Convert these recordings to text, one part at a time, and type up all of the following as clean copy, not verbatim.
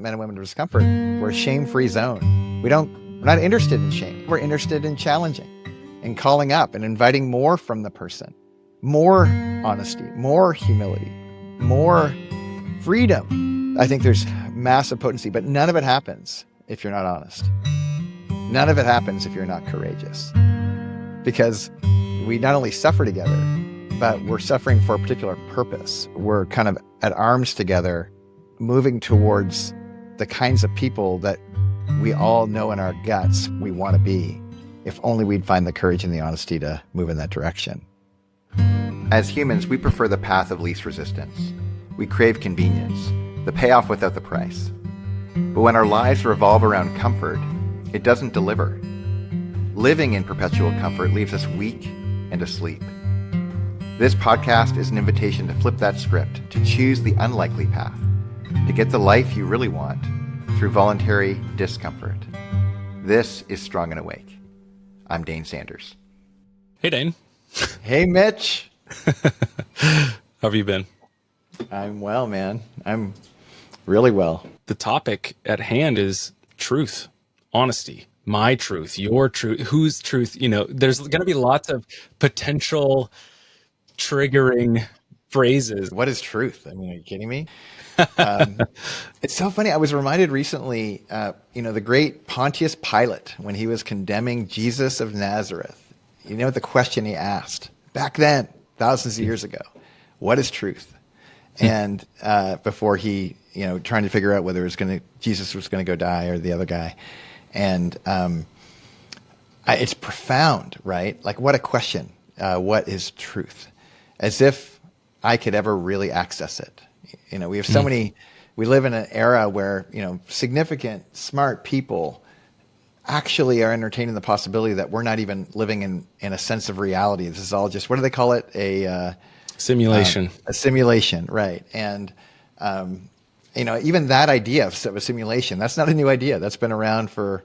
Men and Women of Discomfort, we're a shame-free zone. We're not interested in shame. We're interested in challenging and calling up and inviting more from the person, more honesty, more humility, more freedom. I think there's massive potency, but none of it happens if you're not honest. None of it happens if you're not courageous, because we not only suffer together, but we're suffering for a particular purpose. We're kind of at arms together, moving towards the kinds of people that we all know in our guts we want to be, if only we'd find the courage and the honesty to move in that direction. As humans, we prefer the path of least resistance. We crave convenience, the payoff without the price. But when our lives revolve around comfort, it doesn't deliver. Living in perpetual comfort leaves us weak and asleep. This podcast is an invitation to flip that script, to choose the unlikely path, to get the life you really want through voluntary discomfort. This is Strong and Awake. I'm Dane Sanders. Hey, Dane. Hey, Mitch. How have you been? I'm well, man. I'm really well. The topic at hand is truth, honesty, my truth, your truth, whose truth. You know, there's going to be lots of potential triggering phrases. What is truth? I mean, are you kidding me? It's so funny. I was reminded recently, the great Pontius Pilate, when he was condemning Jesus of Nazareth, you know, the question he asked back then, thousands of years ago, what is truth? And before he, trying to figure out whether Jesus was going to go die or the other guy. And it's profound, right? Like, what a question. What is truth? As if I could ever really access it. We have so many, we live in an era where, significant, smart people actually are entertaining the possibility that we're not even living in a sense of reality. This is all just, what do they call it? Simulation. A simulation, right. And, even that idea of a simulation, that's not a new idea. That's been around for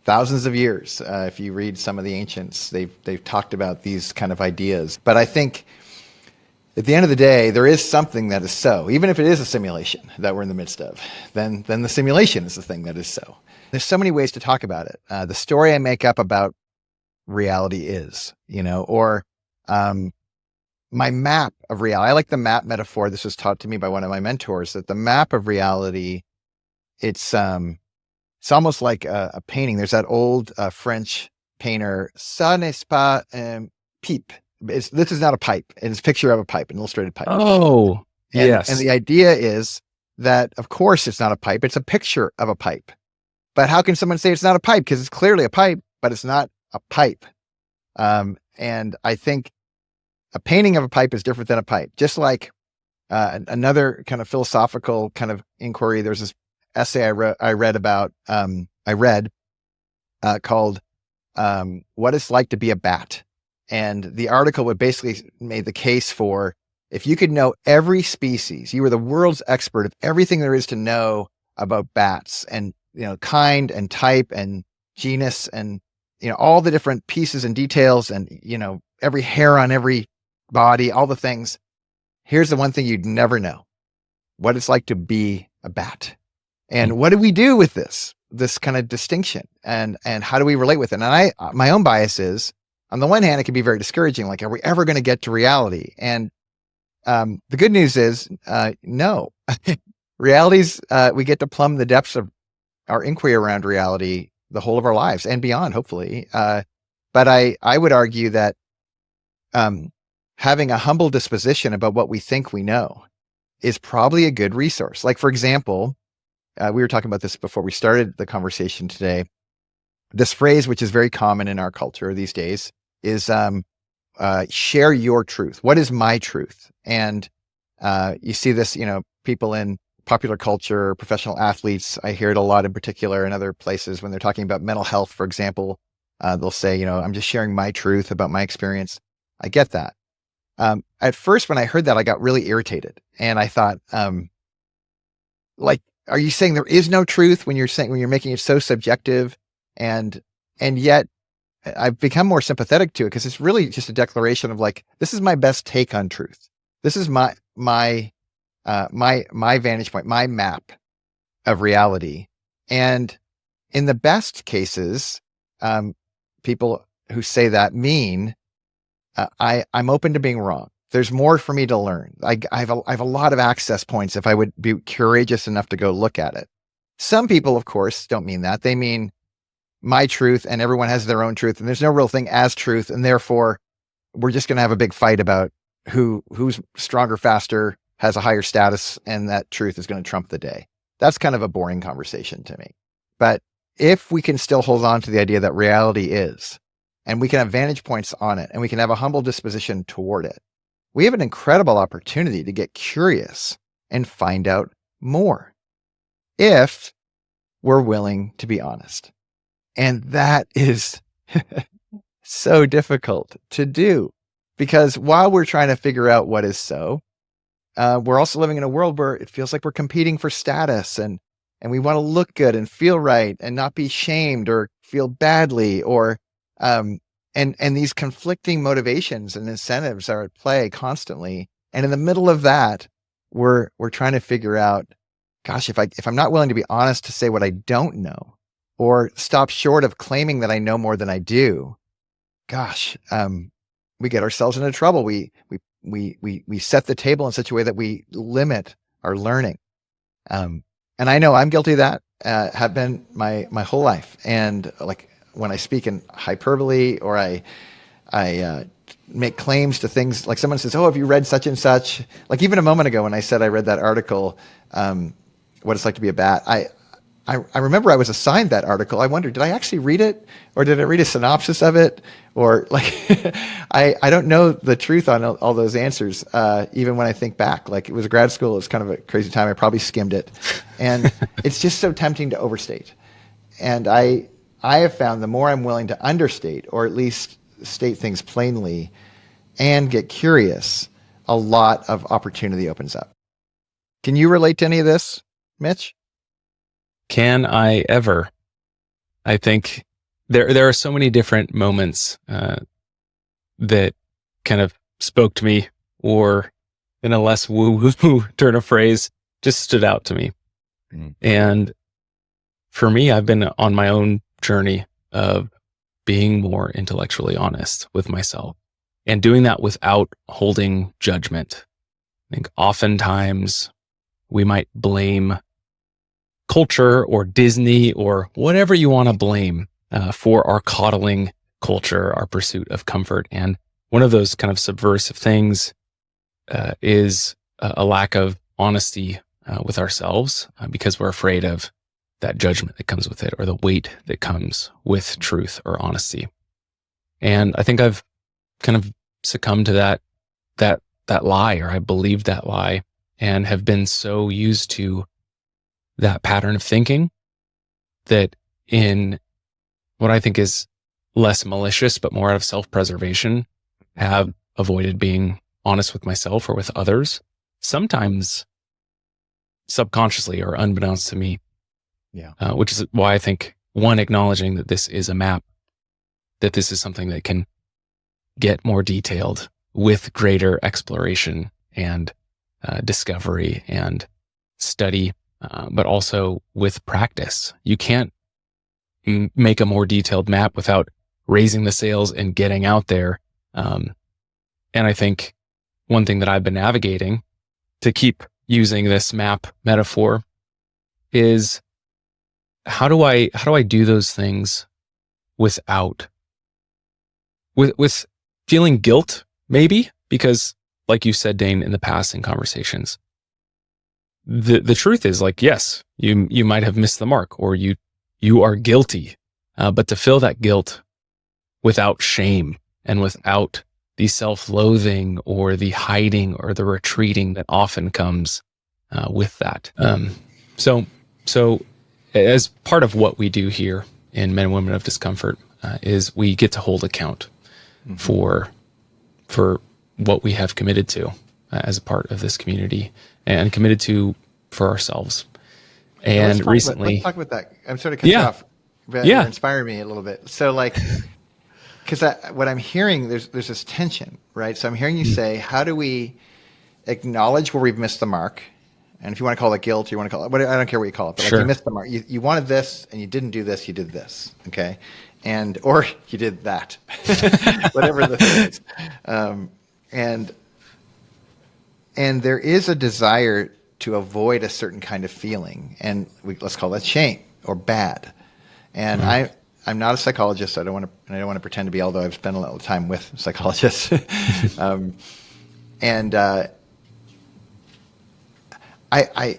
thousands of years. If you read some of the ancients, they've talked about these kind of ideas. But I think at the end of the day, there is something that is so. Even if it is a simulation that we're in the midst of, then the simulation is the thing that is so. There's so many ways to talk about it. The story I make up about reality is, or my map of reality. I like the map metaphor. This was taught to me by one of my mentors, that the map of reality, it's almost like a painting. There's that old French painter, ça n'est pas pipe. This is not a pipe. It's a picture of a pipe, an illustrated pipe. Oh, yes. And the idea is that, of course, it's not a pipe. It's a picture of a pipe. But how can someone say it's not a pipe? Because it's clearly a pipe, but it's not a pipe. And I think a painting of a pipe is different than a pipe. Just like another kind of philosophical kind of inquiry. There's this essay I read called "What It's Like to Be a Bat." And the article would basically made the case for, if you could know every species, you were the world's expert of everything there is to know about bats, and, kind and type and genus and, all the different pieces and details and, every hair on every body, all the things. Here's the one thing you'd never know: what it's like to be a bat. And what do we do with this kind of distinction? And how do we relate with it? And my own bias is, on the one hand, it can be very discouraging. Like, are we ever going to get to reality? And the good news is, no. Reality's, we get to plumb the depths of our inquiry around reality the whole of our lives and beyond, hopefully. But I would argue that having a humble disposition about what we think we know is probably a good resource. Like, for example, we were talking about this before we started the conversation today. This phrase, which is very common in our culture these days, is share your truth. What is my truth? And you see this, people in popular culture, professional athletes, I hear it a lot in particular in other places when they're talking about mental health, for example. They'll say, I'm just sharing my truth about my experience. I get that. At first, when I heard that, I got really irritated. And I thought, are you saying there is no truth when you're making it so subjective? And yet I've become more sympathetic to it, because it's really just a declaration of, like, this is my best take on truth. This is my vantage point, my map of reality. And in the best cases, people who say that mean I'm open to being wrong. There's more for me to learn. I have a lot of access points if I would be courageous enough to go look at it. Some people, of course, don't mean that. They mean my truth and everyone has their own truth and there's no real thing as truth. And therefore, we're just going to have a big fight about who's stronger, faster, has a higher status, and that truth is going to trump the day. That's kind of a boring conversation to me. But if we can still hold on to the idea that reality is, and we can have vantage points on it, and we can have a humble disposition toward it, we have an incredible opportunity to get curious and find out more if we're willing to be honest. And that is so difficult to do, because while we're trying to figure out what is so, we're also living in a world where it feels like we're competing for status, and we want to look good and feel right and not be shamed or feel badly, or and these conflicting motivations and incentives are at play constantly. And in the middle of that, we're trying to figure out, gosh, if I'm not willing to be honest to say what I don't know, or stop short of claiming that I know more than I do, gosh, we get ourselves into trouble. We set the table in such a way that we limit our learning. And I know I'm guilty of that, have been my whole life. And like when I speak in hyperbole, or I make claims to things, like someone says, "Oh, have you read such and such?" Like even a moment ago when I said I read that article, What It's Like to Be a Bat, I remember I was assigned that article. I wondered, did I actually read it, or did I read a synopsis of it? Or like, I don't know the truth on all those answers. Even when I think back, like it was grad school, it was kind of a crazy time. I probably skimmed it, and it's just so tempting to overstate. And I have found the more I'm willing to understate, or at least state things plainly and get curious, a lot of opportunity opens up. Can you relate to any of this, Mitch? Can I ever? I think there are so many different moments that kind of spoke to me, or in a less woo-woo turn of phrase, just stood out to me. And for me, I've been on my own journey of being more intellectually honest with myself, and doing that without holding judgment. I think oftentimes we might blame culture or Disney or whatever you want to blame for our coddling culture, our pursuit of comfort. And one of those kind of subversive things is a lack of honesty with ourselves, because we're afraid of that judgment that comes with it, or the weight that comes with truth or honesty. And I think I've kind of succumbed to that lie, or I believed that lie, and have been so used to that pattern of thinking that, in what I think is less malicious but more out of self-preservation, have avoided being honest with myself or with others, sometimes subconsciously or unbeknownst to me. Yeah. Which is why I think, one, acknowledging that this is a map, that this is something that can get more detailed with greater exploration and discovery and study, but also with practice. You can't make a more detailed map without raising the sails and getting out there. And I think one thing that I've been navigating, to keep using this map metaphor, is how do I do those things without with feeling guilt, maybe? Because, like you said, Dane, in the past in conversations, the truth is, like, yes, you might have missed the mark, or you are guilty, but to feel that guilt without shame and without the self-loathing or the hiding or the retreating that often comes with that. So as part of what we do here in Men and Women of Discomfort is we get to hold account for what we have committed to as a part of this community, and committed to for ourselves. And let's talk about that. I'm sort of cut you off, but you're inspiring me a little bit. So, like, because what I'm hearing, there's this tension, right? So I'm hearing you say, how do we acknowledge where we've missed the mark, And if you want to call it guilt, you want to call it, I don't care what you call it, but like Sure. you missed the mark. You wanted this and you didn't do this, you did this. Okay. Or you did that, whatever the thing is. And there is a desire to avoid a certain kind of feeling. And let's call that shame or bad. And I'm not a psychologist, so I don't want to pretend to be, although I've spent a lot of time with psychologists. I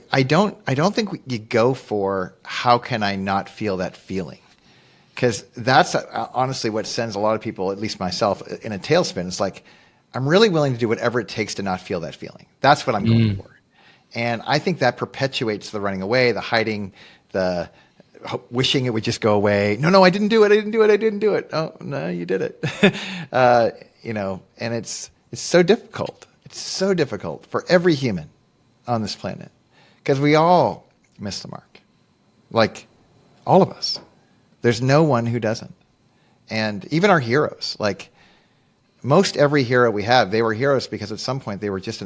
don't think you go for how can I not feel that feeling, because that's honestly what sends a lot of people, at least myself, in a tailspin. It's like I'm really willing to do whatever it takes to not feel that feeling. That's what I'm going for, and I think that perpetuates the running away, the hiding, the wishing it would just go away. No, I didn't do it. I didn't do it. Oh no, you did it. And it's so difficult. It's so difficult for every human on this planet, because we all miss the mark, like all of us. There's no one who doesn't. And even our heroes, like most every hero we have, they were heroes because at some point they were just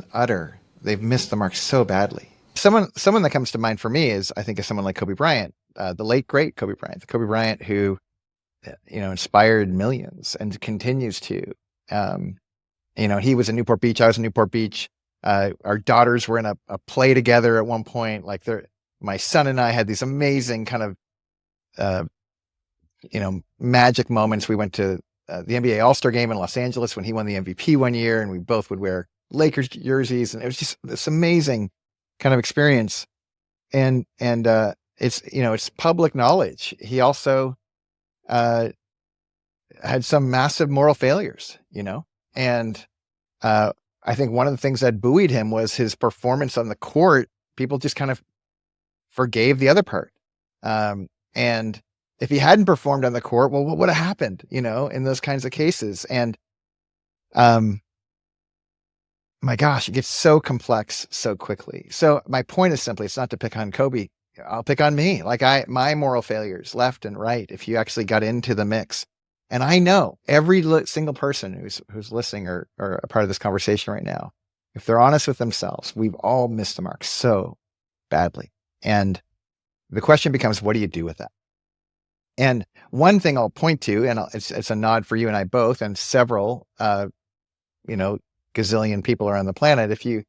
they've missed the mark so badly. Someone that comes to mind for me is someone like Kobe Bryant, the late great Kobe Bryant, the Kobe Bryant who inspired millions and continues to. He was in Newport Beach. I was in Newport Beach. Our daughters were in a play together at one point. Like my son and I had these amazing kind of, magic moments. We went to the NBA All-Star game in Los Angeles when he won the MVP one year, and we both would wear Lakers jerseys, and it was just this amazing kind of experience. And it's public knowledge. He also had some massive moral failures, and I think one of the things that buoyed him was his performance on the court. People just kind of forgave the other part. And if he hadn't performed on the court, well, what would have happened, in those kinds of cases? And my gosh, it gets so complex so quickly. So my point is simply, it's not to pick on Kobe. I'll pick on me. Like my moral failures left and right, if you actually got into the mix. And I know every single person who's listening or a part of this conversation right now, if they're honest with themselves, we've all missed the mark so badly. And the question becomes, what do you do with that? And one thing I'll point to, and it's a nod for you and I both, and several, gazillion people around the planet. If you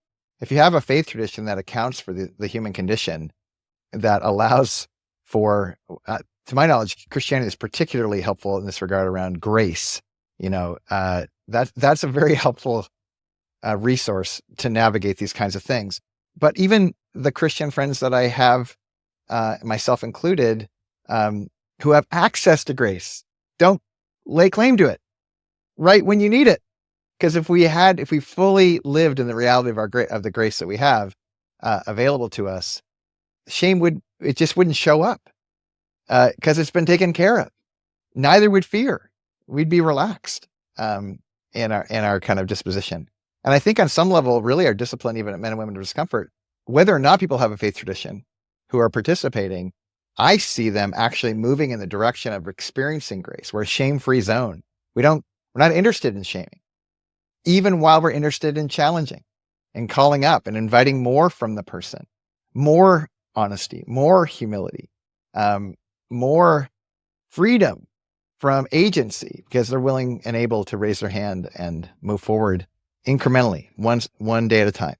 have a faith tradition that accounts for the human condition, that allows for, to my knowledge, Christianity is particularly helpful in this regard around grace. That's a very helpful resource to navigate these kinds of things. But even the Christian friends that I have, myself included, who have access to grace, don't lay claim to it right when you need it. Because if we fully lived in the reality of the grace that we have available to us, shame just wouldn't show up. Because it's been taken care of. Neither would fear. We'd be relaxed in our kind of disposition. And I think on some level, really our discipline, even at Men and Women of Discomfort, whether or not people have a faith tradition who are participating, I see them actually moving in the direction of experiencing grace. We're a shame-free zone. We're not interested in shaming, even while we're interested in challenging and calling up and inviting more from the person, more honesty, more humility, more freedom from agency, because they're willing and able to raise their hand and move forward incrementally, one day at a time.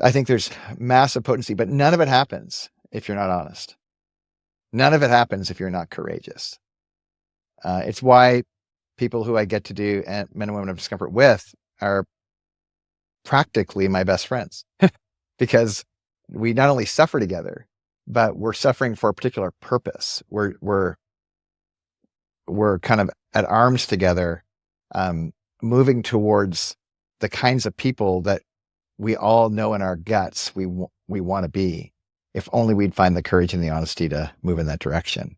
I think there's massive potency, but none of it happens if you're not honest. None of it happens if you're not courageous. It's why people who I get to do Men and Women of Discomfort with are practically my best friends, because we not only suffer together, but we're suffering for a particular purpose. We're kind of at arms together, moving towards the kinds of people that we all know in our guts we want to be, if only we'd find the courage and the honesty to move in that direction.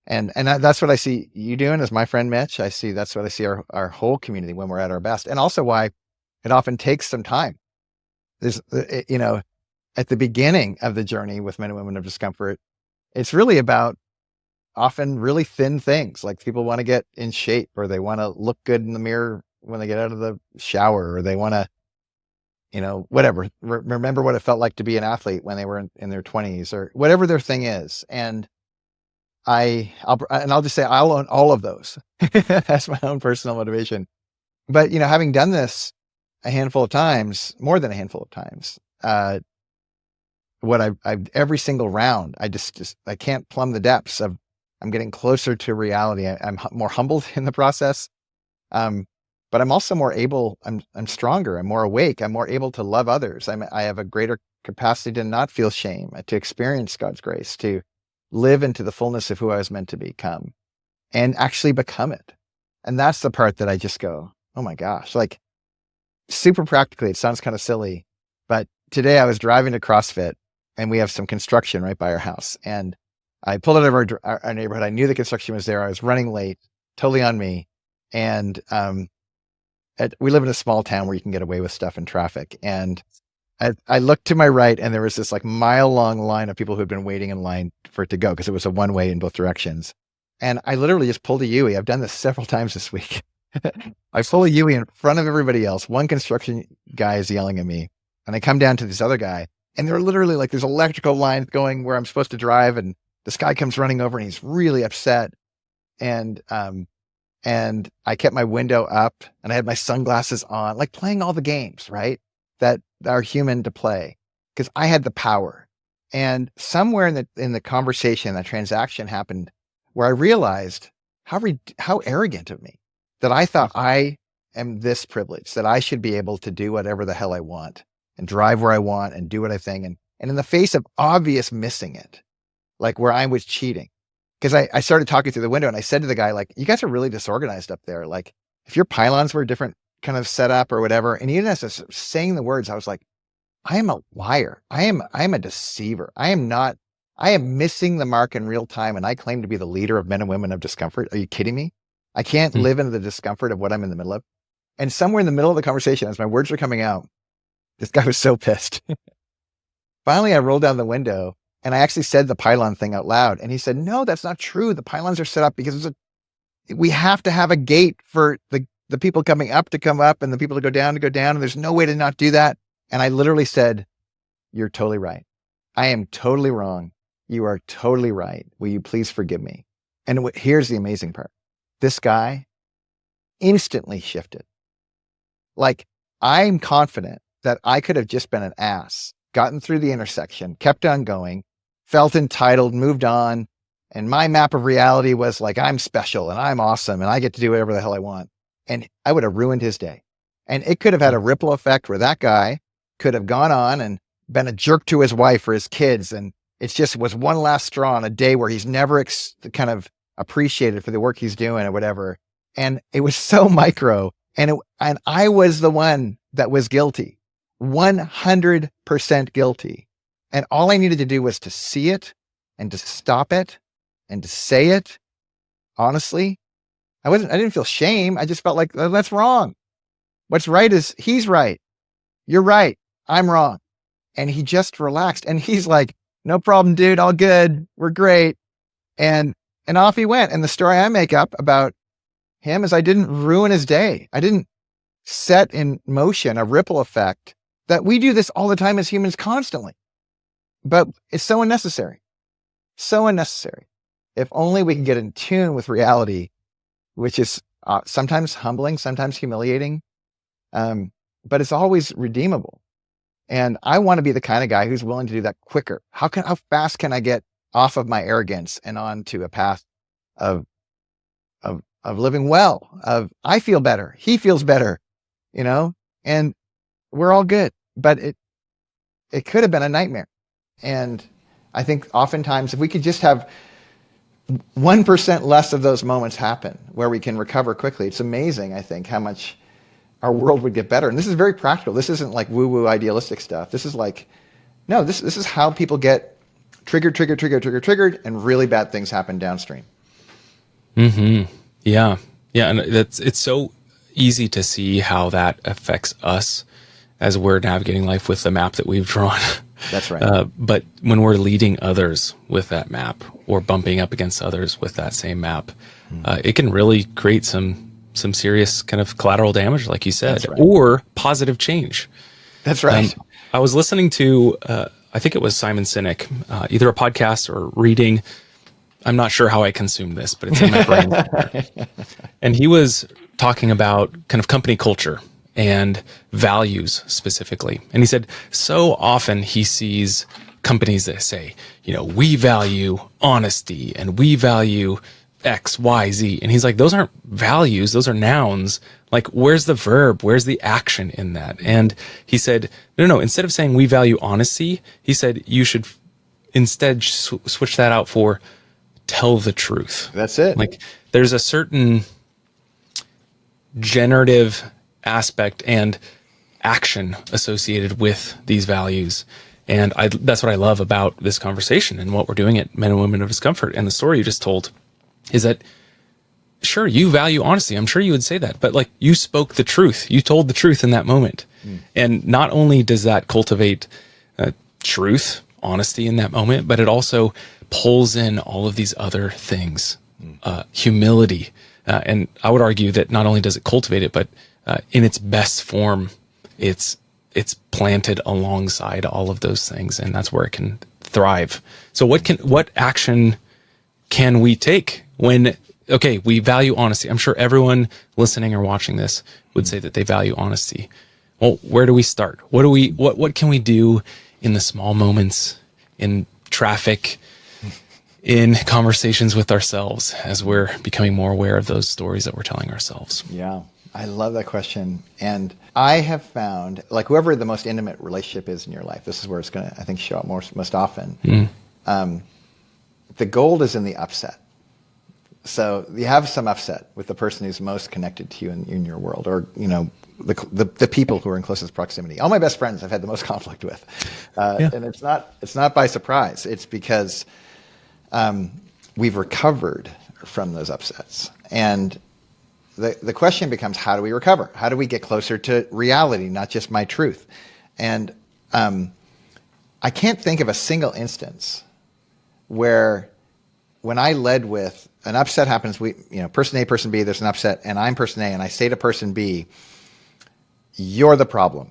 And that's what I see you doing as my friend Mitch. That's what I see our whole community when we're at our best, and also why it often takes some time. There's, at the beginning of the journey with Men and Women of Discomfort, it's really about often really thin things, like people want to get in shape, or they want to look good in the mirror when they get out of the shower, or they want to whatever. Remember what it felt like to be an athlete when they were in their 20s or whatever their thing is. And I'll just say I'll own all of those. That's my own personal motivation. But, having done this a handful of times, more than a handful of times, what I've every single round, I can't plumb the depths of, I'm getting closer to reality. I'm more humbled in the process. But I'm also more able, I'm stronger, I'm more awake, I'm more able to love others. I have a greater capacity to not feel shame, to experience God's grace, to live into the fullness of who I was meant to become and actually become it. And that's the part that I just go, oh my gosh, like super practically, it sounds kind of silly, but today I was driving to CrossFit and we have some construction right by our house. And I pulled out of our neighborhood. I knew the construction was there. I was running late, totally on me. And, we live in a small town where you can get away with stuff in traffic. And I looked to my right and there was this like mile long line of people who had been waiting in line for it to go because it was a one way in both directions. And I literally just pulled a U-turn. I've done this several times this week. I pull a U-turn in front of everybody else. One construction guy is yelling at me and I come down to this other guy and they're literally like, there's electrical lines going where I'm supposed to drive. And this guy comes running over and he's really upset. And I kept my window up and I had my sunglasses on, like playing all the games, right? That are human to play because I had the power. And somewhere in the conversation, that transaction happened where I realized how arrogant of me that I thought I am this privileged, that I should be able to do whatever the hell I want and drive where I want and do what I think. And in the face of obvious missing it, like where I was cheating. Because I started talking through the window and I said to the guy, like, you guys are really disorganized up there. Like if your pylons were different kind of setup or whatever. And even as I was saying the words, I was like, I am a liar. I am a deceiver. I am missing the mark in real time. And I claim to be the leader of men and women of discomfort. Are you kidding me? I can't live in the discomfort of what I'm in the middle of. And somewhere in the middle of the conversation, as my words were coming out, this guy was so pissed. Finally, I rolled down the window and I actually said the pylon thing out loud. And he said, no, that's not true. The pylons are set up because we have to have a gate for the people coming up to come up and the people to go down. And there's no way to not do that. And I literally said, you're totally right. I am totally wrong. You are totally right. Will you please forgive me? And here's the amazing part. This guy instantly shifted. Like, I'm confident that I could have just been an ass, gotten through the intersection, kept on going, felt entitled, moved on. And my map of reality was like, I'm special and I'm awesome and I get to do whatever the hell I want. And I would have ruined his day. And it could have had a ripple effect where that guy could have gone on and been a jerk to his wife or his kids. And it just was one last straw on a day where he's never kind of appreciated for the work he's doing or whatever. And it was so micro. And I was the one that was guilty, 100% guilty. And all I needed to do was to see it and to stop it and to say it. Honestly, I didn't feel shame. I just felt like, oh, that's wrong. What's right is he's right. You're right. I'm wrong. And he just relaxed and he's like, no problem, dude. All good. We're great. And off he went. And the story I make up about him is I didn't ruin his day. I didn't set in motion a ripple effect that we do this all the time as humans constantly, but it's so unnecessary. So unnecessary. If only we can get in tune with reality, which is sometimes humbling, sometimes humiliating, but it's always redeemable. And I want to be the kind of guy who's willing to do that quicker. How fast can I get off of my arrogance and onto a path of living well, of I feel better, he feels better, and we're all good, but it could have been a nightmare. And I think oftentimes if we could just have 1% less of those moments happen where we can recover quickly, it's amazing, I think, how much our world would get better. And this is very practical. This isn't like woo-woo idealistic stuff. This is like, no, this is how people get triggered, and really bad things happen downstream. Mm-hmm. Yeah. Yeah. And it's so easy to see how that affects us as we're navigating life with the map that we've drawn. That's right. But when we're leading others with that map or bumping up against others with that same map, it can really create some serious kind of collateral damage, like you said, right. or positive change. That's right. I was listening to, I think it was Simon Sinek, either a podcast or reading. I'm not sure how I consumed this, but it's in my brain. And he was talking about kind of company culture and values specifically. And he said, so often he sees companies that say, we value honesty and we value X, Y, Z. And he's like, those aren't values, those are nouns. Like, where's the verb? Where's the action in that? And he said, no, instead of saying we value honesty, he said, you should instead switch that out for tell the truth. That's it. Like, there's a certain generative aspect and action associated with these values. And that's what I love about this conversation and what we're doing at Men and Women of Discomfort. And the story you just told is that, sure, you value honesty. I'm sure you would say that, but like, you spoke the truth. You told the truth in that moment. And not only does that cultivate truth, honesty in that moment, but it also pulls in all of these other things, humility. And I would argue that not only does it cultivate it, but in its best form, it's planted alongside all of those things, and that's where it can thrive. So what action can we take when, okay, we value honesty? I'm sure everyone listening or watching this would say that they value honesty. Well, where do we start? What can we do in the small moments, in traffic, in conversations with ourselves, as we're becoming more aware of those stories that we're telling ourselves? Yeah, I love that question. And I have found, like, whoever the most intimate relationship is in your life, this is where it's going to, I think, show up most often. The gold is in the upset. So you have some upset with the person who's most connected to you in your world, or, the people who are in closest proximity. All my best friends I've had the most conflict with. And it's not by surprise. It's because we've recovered from those upsets. And the question becomes, how do we recover? How do we get closer to reality, not just my truth? And I can't think of a single instance where, when I led with an upset happens, person A, person B, there's an upset, and I'm person A, and I say to person B, you're the problem.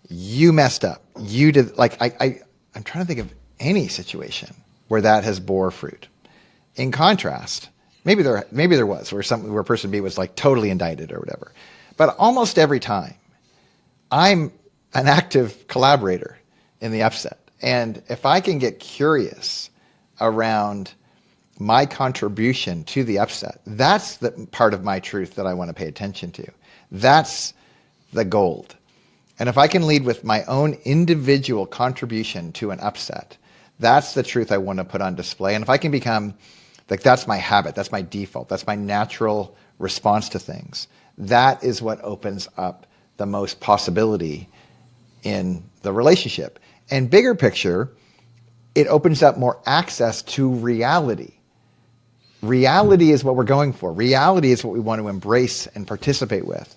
You messed up. You did, like, I'm trying to think of any situation where that has bore fruit. In contrast, maybe there was where person B was like totally indicted or whatever. But almost every time, I'm an active collaborator in the upset. And if I can get curious around my contribution to the upset, that's the part of my truth that I want to pay attention to. That's the gold. And if I can lead with my own individual contribution to an upset, that's the truth I want to put on display. And if I can become, like, that's my habit, that's my default, that's my natural response to things, that is what opens up the most possibility in the relationship. And bigger picture, it opens up more access to reality. Reality is what we're going for. Reality is what we want to embrace and participate with.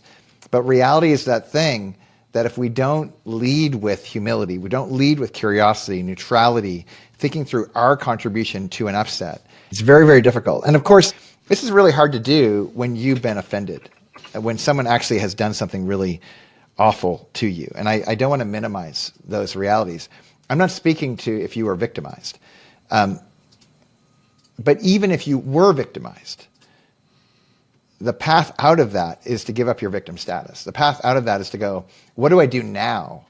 But reality is that thing that if we don't lead with humility, we don't lead with curiosity, neutrality, thinking through our contribution to an upset, it's very, very difficult. And of course, this is really hard to do when you've been offended, when someone actually has done something really awful to you. And I don't want to minimize those realities. I'm not speaking to if you were victimized. But even if you were victimized, the path out of that is to give up your victim status. The path out of that is to go, what do I do now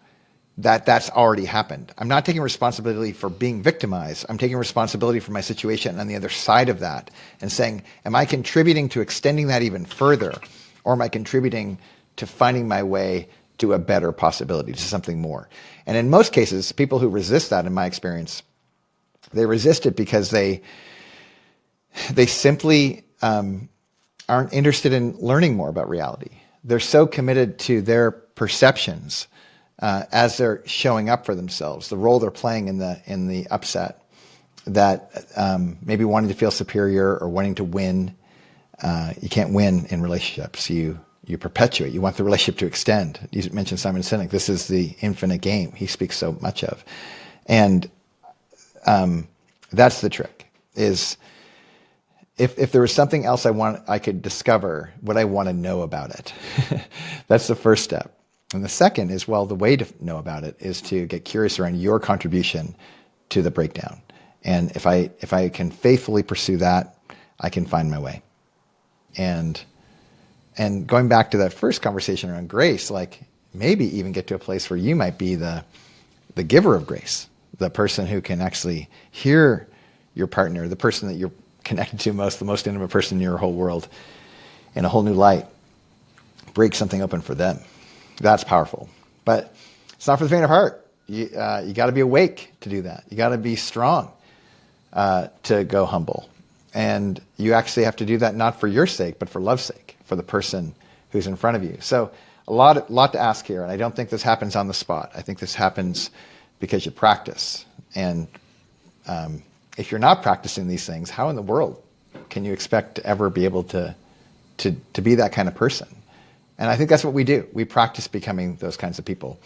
that that's already happened? I'm not taking responsibility for being victimized. I'm taking responsibility for my situation on the other side of that and saying, am I contributing to extending that even further? Or am I contributing to finding my way to a better possibility, to something more? And in most cases, people who resist that, in my experience, they resist it because they simply aren't interested in learning more about reality. They're so committed to their perceptions as they're showing up for themselves, the role they're playing in the upset, that maybe wanting to feel superior or wanting to win. You can't win in relationships. You perpetuate. You want the relationship to extend. You mentioned Simon Sinek. This is the infinite game he speaks so much of. And that's the trick, is if there was something else I could discover, what I want to know about it. That's the first step. And the second is, well, the way to know about it is to get curious around your contribution to the breakdown. And if I can faithfully pursue that, I can find my way. And going back to that first conversation around grace, like maybe even get to a place where you might be the giver of grace, the person who can actually hear your partner, the person that you're connected to most, the most intimate person in your whole world, in a whole new light, break something open for them. That's powerful. But it's not for the faint of heart. You got to be awake to do that. You got to be strong to go humble. And you actually have to do that not for your sake, but for love's sake, for the person who's in front of you. So a lot to ask here. And I don't think this happens on the spot. I think this happens because you practice. And if you're not practicing these things, how in the world can you expect to ever be able to be that kind of person? And I think that's what we do. We practice becoming those kinds of people.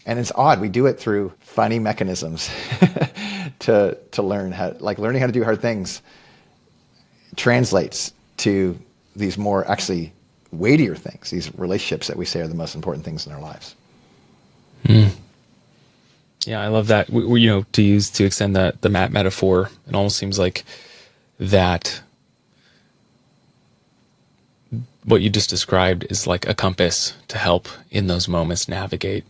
And it's odd. We do it through funny mechanisms to learn how, like learning how to do hard things translates to these more actually weightier things, these relationships that we say are the most important things in our lives. Mm. Yeah, I love that. To extend the mat metaphor, it almost seems like that what you just described is like a compass to help in those moments navigate.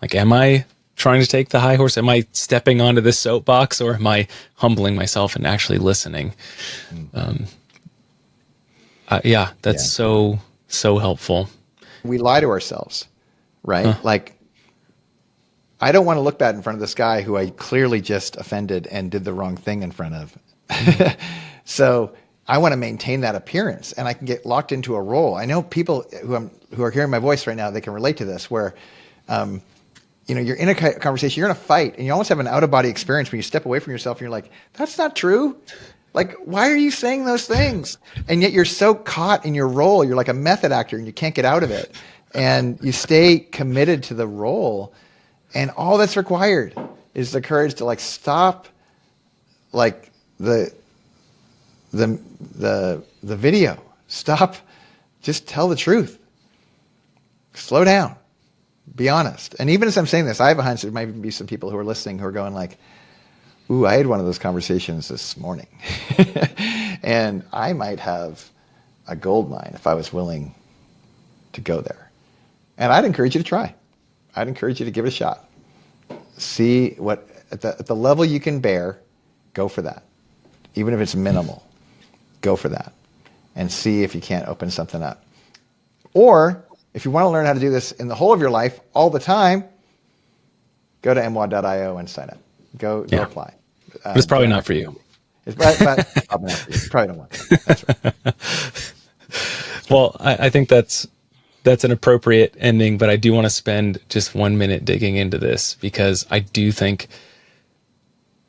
Like, am I trying to take the high horse? Am I stepping onto this soapbox, or am I humbling myself and actually listening? That's so helpful. We lie to ourselves, right? Huh. Like, I don't want to look bad in front of this guy who I clearly just offended and did the wrong thing in front of. So I want to maintain that appearance, and I can get locked into a role. I know people who are hearing my voice right now, they can relate to this, where you're in a conversation, you're in a fight, and you almost have an out-of-body experience when you step away from yourself and you're like, that's not true. Like, why are you saying those things? And yet you're so caught in your role. You're like a method actor and you can't get out of it. And you stay committed to the role. And all that's required is the courage to like stop like the video. Stop. Just tell the truth. Slow down. Be honest. And even as I'm saying this, I have a hunch there might be some people who are listening who are going like, ooh, I had one of those conversations this morning. And I might have a gold mine if I was willing to go there. And I'd encourage you to try. I'd encourage you to give it a shot. See what, at the level you can bear, go for that. Even if it's minimal, go for that. And see if you can't open something up. Or if you want to learn how to do this in the whole of your life all the time, go to MWOD.io and sign up. Go apply. But it's probably not for you. It's probably not for you. You probably don't want to. That's right. Well, I think that's an appropriate ending, but I do want to spend just 1 minute digging into this, because I do think,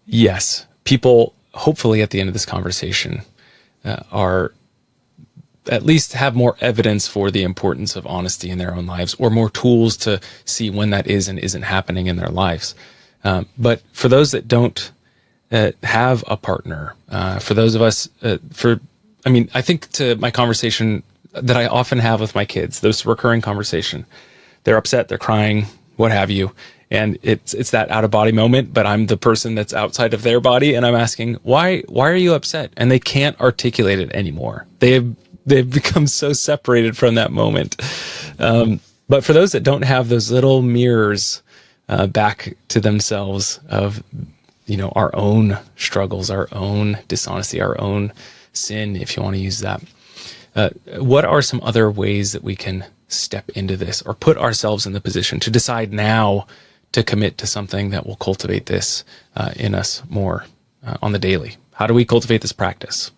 yes, people hopefully at the end of this conversation are at least have more evidence for the importance of honesty in their own lives, or more tools to see when that is and isn't happening in their lives. But for those that don't have a partner, for those of us, I think to my conversation that I often have with my kids, those recurring conversation, they're upset, they're crying, what have you. And it's that out of body moment, but I'm the person that's outside of their body, and I'm asking, why are you upset? And they can't articulate it anymore. They've become so separated from that moment. But for those that don't have those little mirrors back to themselves of, our own struggles, our own dishonesty, our own sin, if you want to use that, what are some other ways that we can step into this, or put ourselves in the position to decide now to commit to something that will cultivate this in us more on the daily? How do we cultivate this practice?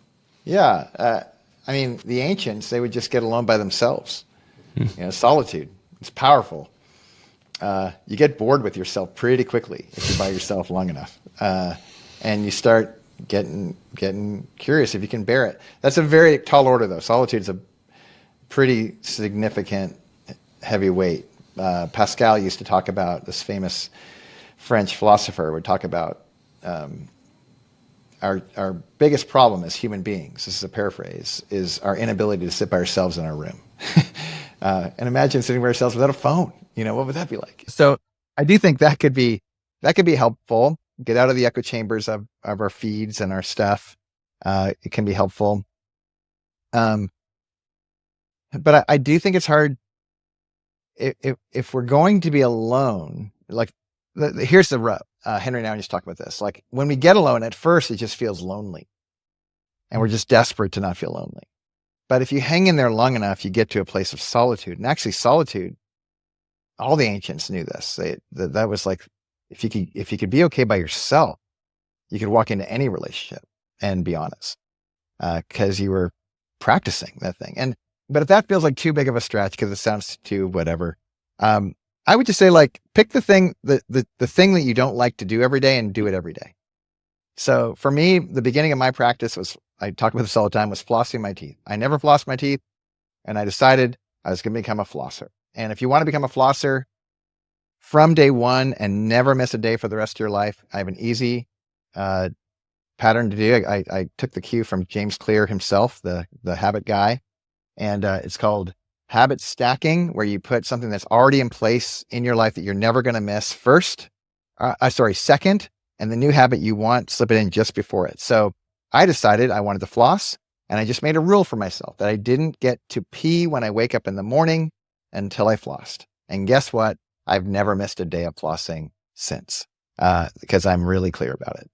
Yeah. The ancients, they would just get alone by themselves. Solitude. It's powerful. You get bored with yourself pretty quickly if you're by yourself long enough. And you start getting curious if you can bear it. That's a very tall order, though. Solitude is a pretty significant heavy weight. Pascal used to talk about, this famous French philosopher would talk about our biggest problem as human beings, this is a paraphrase, is our inability to sit by ourselves in our room. And imagine sitting by ourselves without a phone. What would that be like? So I do think that could be helpful. Get out of the echo chambers of our feeds and our stuff. It can be helpful. But I do think it's hard if we're going to be alone. Like, here's the rub. Henry and I just talked about this. Like, when we get alone, at first it just feels lonely, and we're just desperate to not feel lonely. But if you hang in there long enough, you get to a place of solitude. And actually, solitude, all the ancients knew this. That was like, if you could be okay by yourself, you could walk into any relationship and be honest, because you were practicing that thing. But if that feels like too big of a stretch, because it sounds too whatever, I would just say, like, pick the thing the thing that you don't like to do every day and do it every day. So for me, the beginning of my practice was, I talk about this all the time, was flossing my teeth. I never flossed my teeth, and I decided I was going to become a flosser. And if you want to become a flosser from day one and never miss a day for the rest of your life, I have an easy pattern to do. I took the cue from James Clear himself, the habit guy, and it's called habit stacking, where you put something that's already in place in your life that you're never going to miss second, and the new habit you want, slip it in just before it. So I decided I wanted to floss, and I just made a rule for myself that I didn't get to pee when I wake up in the morning until I flossed. And guess what? I've never missed a day of flossing since, because I'm really clear about it.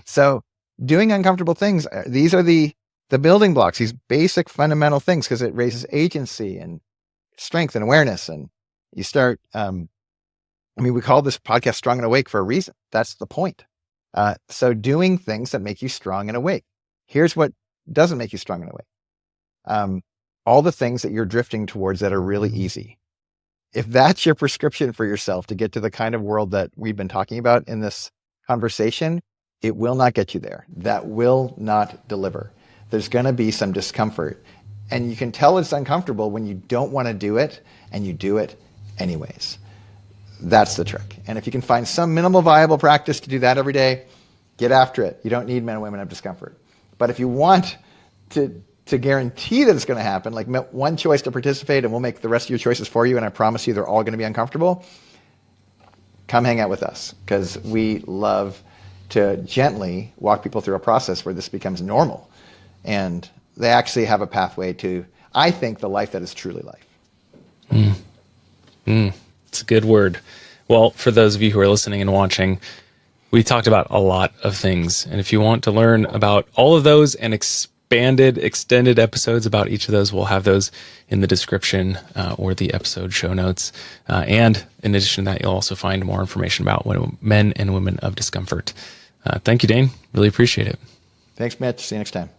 So doing uncomfortable things, these are the building blocks, these basic fundamental things, because it raises agency and strength and awareness. And you start, we call this podcast Strong and Awake for a reason. That's the point. So doing things that make you strong and awake. Here's what doesn't make you strong and awake. All the things that you're drifting towards that are really easy. If that's your prescription for yourself to get to the kind of world that we've been talking about in this conversation, it will not get you there. That will not deliver. There's going to be some discomfort. And you can tell it's uncomfortable when you don't want to do it and you do it anyways. That's the trick. And if you can find some minimal viable practice to do that every day, get after it. You don't need men and women of discomfort. But if you want to guarantee that it's going to happen, like one choice to participate and we'll make the rest of your choices for you, and I promise you they're all going to be uncomfortable, come hang out with us, because we love to gently walk people through a process where this becomes normal. And they actually have a pathway to, I think, the life that is truly life. It's a good word. Well, for those of you who are listening and watching, we talked about a lot of things. And if you want to learn about all of those and extended episodes about each of those, we'll have those in the description or the episode show notes. And in addition to that, you'll also find more information about men and women of discomfort. Thank you, Dane. Really appreciate it. Thanks, Mitch. See you next time.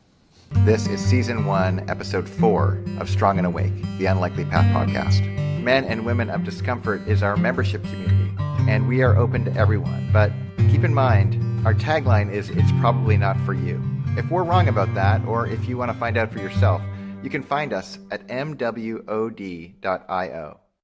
This is Season 1, Episode 4 of Strong and Awake, the Unlikely Path podcast. Men and Women of Discomfort is our membership community, and we are open to everyone. But keep in mind, our tagline is, "It's probably not for you." If we're wrong about that, or if you want to find out for yourself, you can find us at MWOD.io.